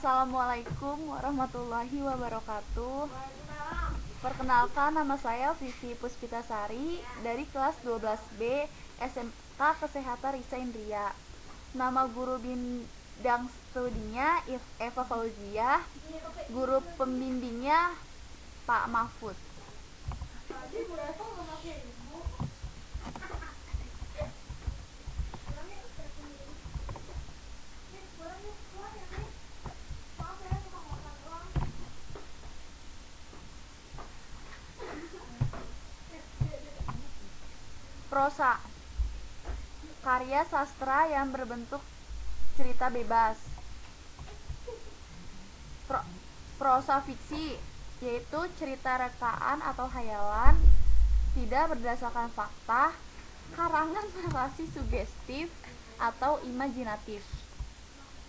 Assalamualaikum warahmatullahi wabarakatuh. Perkenalkan, nama saya Vivi Puspitasari dari kelas 12B SMK Kesehatan Risa Indria. Nama guru bidang studinya Eva Fauziah, guru pembimbingnya Pak Mahfud. Prosa, karya sastra yang berbentuk cerita bebas. Prosa fiksi, yaitu cerita rekaan atau hayalan, tidak berdasarkan fakta, karangan narasi sugestif atau imajinatif.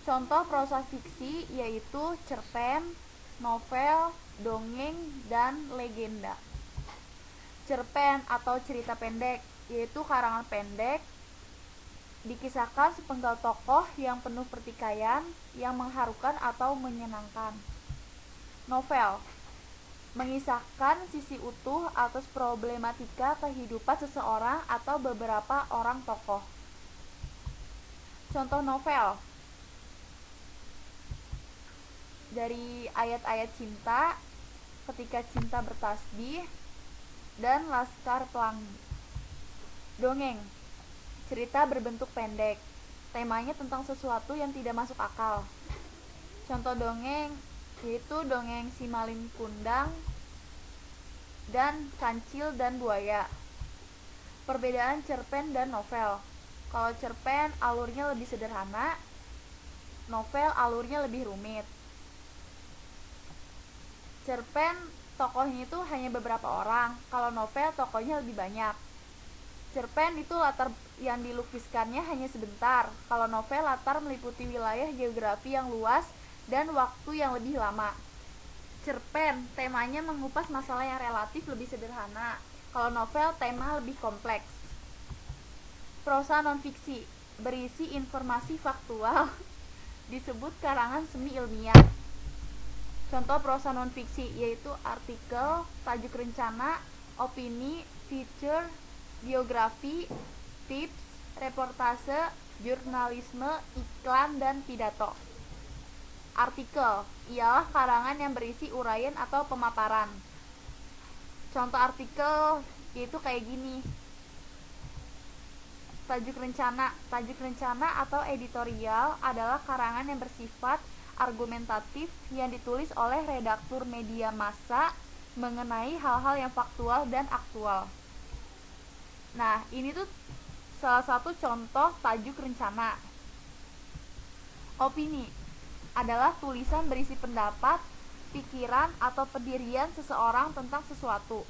Contoh prosa fiksi yaitu cerpen, novel, dongeng, dan legenda. Cerpen atau cerita pendek yaitu karangan pendek, dikisahkan sepenggal tokoh yang penuh pertikaian, yang mengharukan atau menyenangkan. Novel, mengisahkan sisi utuh atas problematika kehidupan seseorang atau beberapa orang tokoh. Contoh novel, dari ayat-ayat cinta, Ketika Cinta Bertasbih, dan Laskar Pelangi. Dongeng, cerita berbentuk pendek, temanya tentang sesuatu yang tidak masuk akal. Contoh dongeng yaitu dongeng Si Malin Kundang dan Kancil dan Buaya. Perbedaan cerpen dan novel. Kalau cerpen alurnya lebih sederhana, novel alurnya lebih rumit. Cerpen tokohnya itu hanya beberapa orang, kalau novel tokohnya lebih banyak. Cerpen itu latar yang dilukiskannya hanya sebentar, kalau novel latar meliputi wilayah geografi yang luas dan waktu yang lebih lama. Cerpen temanya mengupas masalah yang relatif lebih sederhana, kalau novel tema lebih kompleks. Prosa non-fiksi, berisi informasi faktual, disebut karangan semi ilmiah. Contoh prosa non-fiksi yaitu artikel, tajuk rencana, opini, feature, biografi, tips, reportase, jurnalisme, iklan, dan pidato. Artikel ialah karangan yang berisi uraian atau pemaparan. Contoh artikel yaitu kayak gini. Tajuk rencana atau editorial adalah karangan yang bersifat argumentatif yang ditulis oleh redaktur media massa mengenai hal-hal yang faktual dan aktual. Nah, ini tuh salah satu contoh tajuk rencana. Opini adalah tulisan berisi pendapat, pikiran, atau pendirian seseorang tentang sesuatu.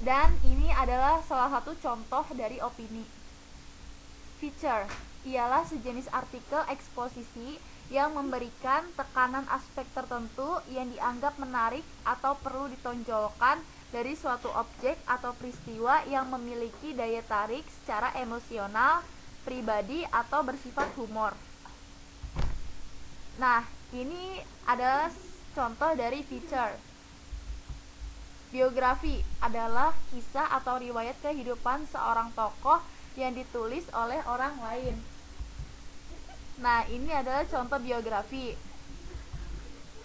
Dan ini adalah salah satu contoh dari opini. Feature ialah sejenis artikel eksposisi yang memberikan tekanan aspek tertentu yang dianggap menarik atau perlu ditonjolkan dari suatu objek atau peristiwa yang memiliki daya tarik secara emosional, pribadi, atau bersifat humor. Nah, ini adalah contoh dari feature. Biografi adalah kisah atau riwayat kehidupan seorang tokoh yang ditulis oleh orang lain. Nah, ini adalah contoh biografi.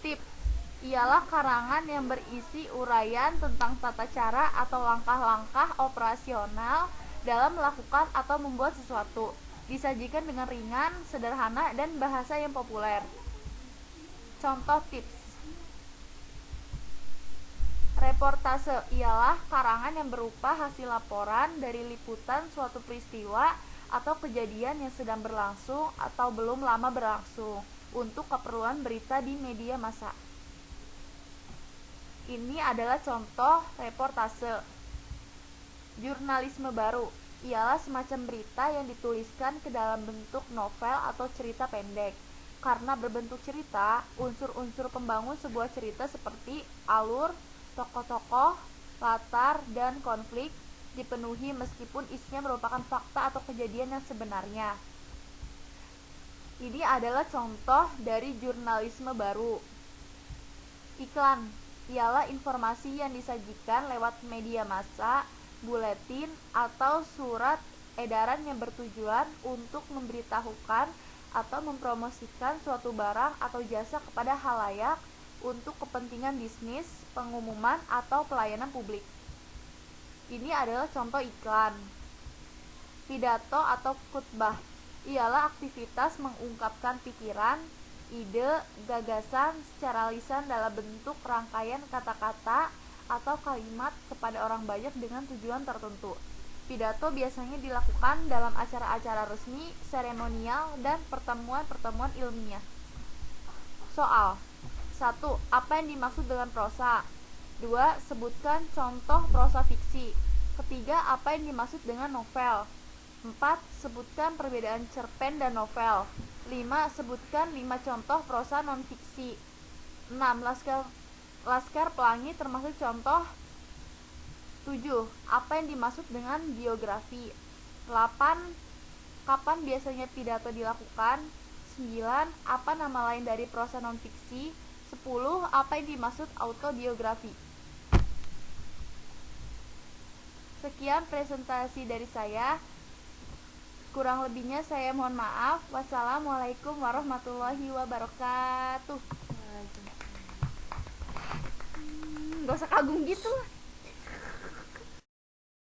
Tips ialah karangan yang berisi uraian tentang tata cara atau langkah-langkah operasional dalam melakukan atau membuat sesuatu, disajikan dengan ringan, sederhana, dan bahasa yang populer. Contoh tips. Reportase ialah karangan yang berupa hasil laporan dari liputan suatu peristiwa atau kejadian yang sedang berlangsung atau belum lama berlangsung untuk keperluan berita di media massa. Ini adalah contoh reportase. Jurnalisme baru ialah semacam berita yang dituliskan ke dalam bentuk novel atau cerita pendek. Karena berbentuk cerita, unsur-unsur pembangun sebuah cerita seperti alur, tokoh-tokoh, latar, dan konflik dipenuhi meskipun isinya merupakan fakta atau kejadian yang sebenarnya. Ini adalah contoh dari jurnalisme baru. Iklan ialah informasi yang disajikan lewat media massa, buletin, atau surat edaran yang bertujuan untuk memberitahukan atau mempromosikan suatu barang atau jasa kepada khalayak untuk kepentingan bisnis, pengumuman, atau pelayanan publik. Ini adalah contoh iklan. Pidato atau khutbah ialah aktivitas mengungkapkan pikiran, ide, gagasan secara lisan dalam bentuk rangkaian kata-kata atau kalimat kepada orang banyak dengan tujuan tertentu. Pidato biasanya dilakukan dalam acara-acara resmi, seremonial, dan pertemuan-pertemuan ilmiah. Soal 1. Apa yang dimaksud dengan prosa? 2. Sebutkan contoh prosa fiksi. Ketiga, apa yang dimaksud dengan novel? 4. Sebutkan perbedaan cerpen dan novel. 5. Sebutkan 5 contoh prosa non-fiksi. 6. Laskar Pelangi termasuk contoh. 7. Apa yang dimaksud dengan biografi? 8. Kapan biasanya pidato dilakukan? 9. Apa nama lain dari prosa non-fiksi? 10. Apa yang dimaksud autobiografi? Sekian presentasi dari saya. Kurang lebihnya saya mohon maaf. Wassalamualaikum warahmatullahi wabarakatuh. Gak usah kagum gitu.